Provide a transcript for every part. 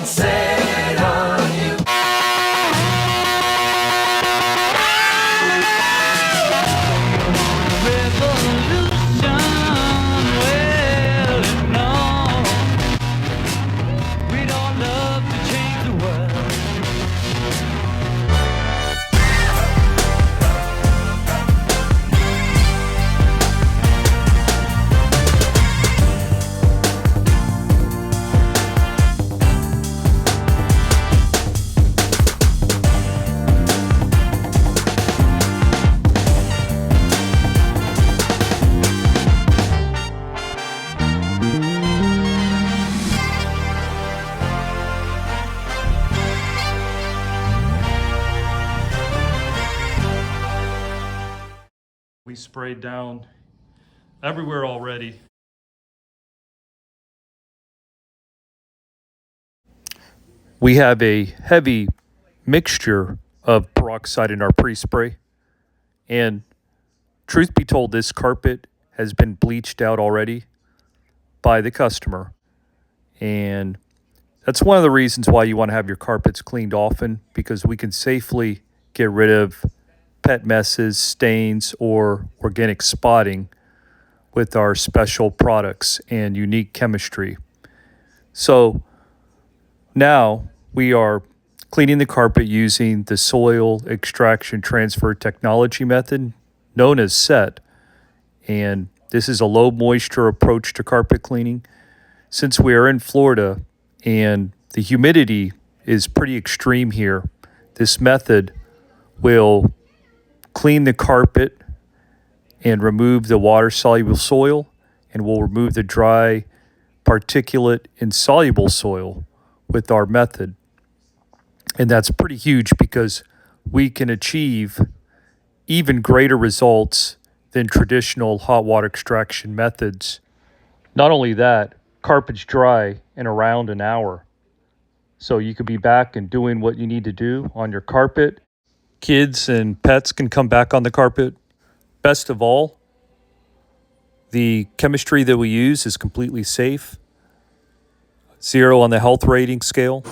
Sett on you. We sprayed down everywhere already. We have a heavy mixture of peroxide in our pre-spray. And truth be told, this carpet has been bleached out already by the customer. And that's one of the reasons why you want to have your carpets cleaned often, because we can safely get rid of pet messes, stains, or organic spotting with our special products and unique chemistry. So now we are cleaning the carpet using the soil extraction transfer technology method known as Sett. And this is a low moisture approach to carpet cleaning. Since we are in Florida and the humidity is pretty extreme here, this method will clean the carpet and remove the water-soluble soil, and will remove the dry, particulate, insoluble soil with our method. And that's pretty huge because we can achieve even greater results than traditional hot water extraction methods. Not only that, carpet's dry in around an hour. So you could be back and doing what you need to do on your carpet. Kids and pets can come back on the carpet. Best of all, the chemistry that we use is completely safe. 0 on the health rating scale.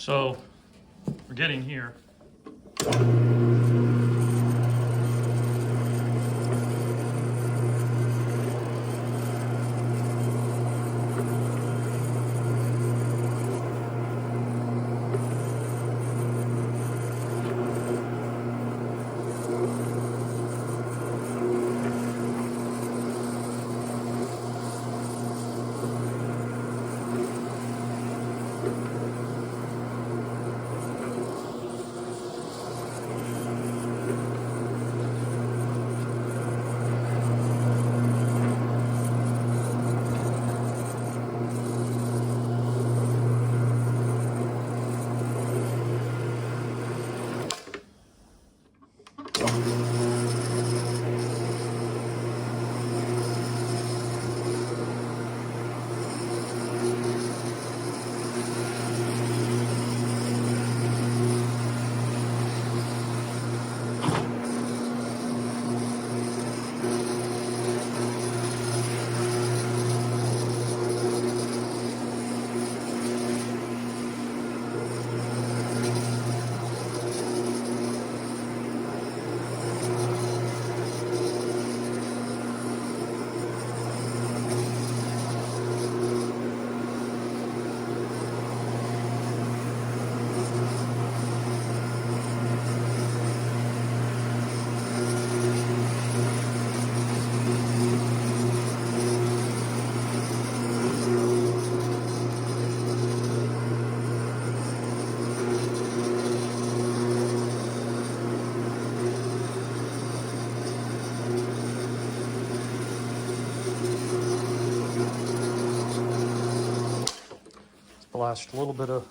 So we're getting here. Splashed a little bit of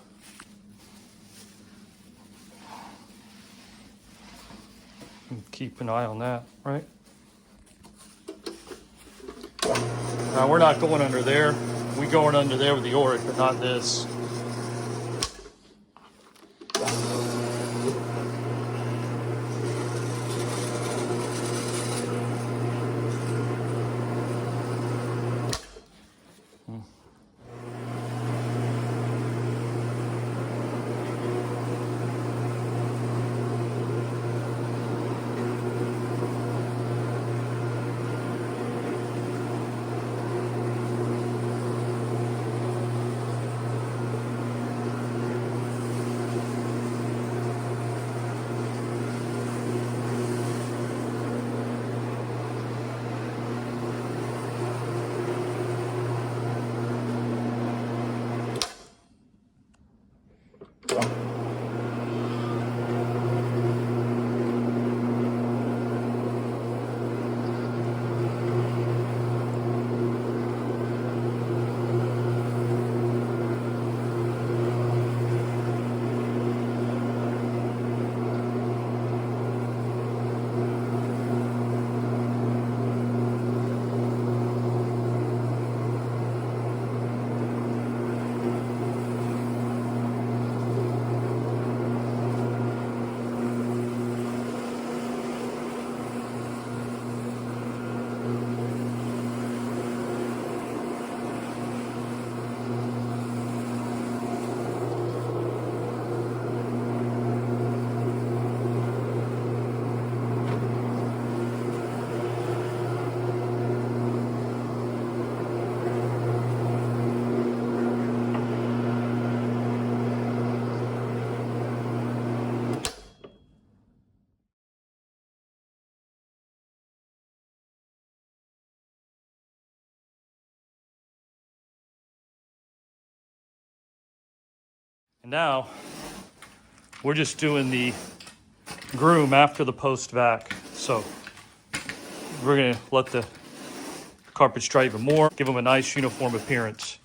keep an eye on that, right? Now we're not going under there. We going under there with the Oric, but not this. And now we're just doing the groom after the post vac. So we're gonna let the carpets dry even more, give them a nice uniform appearance.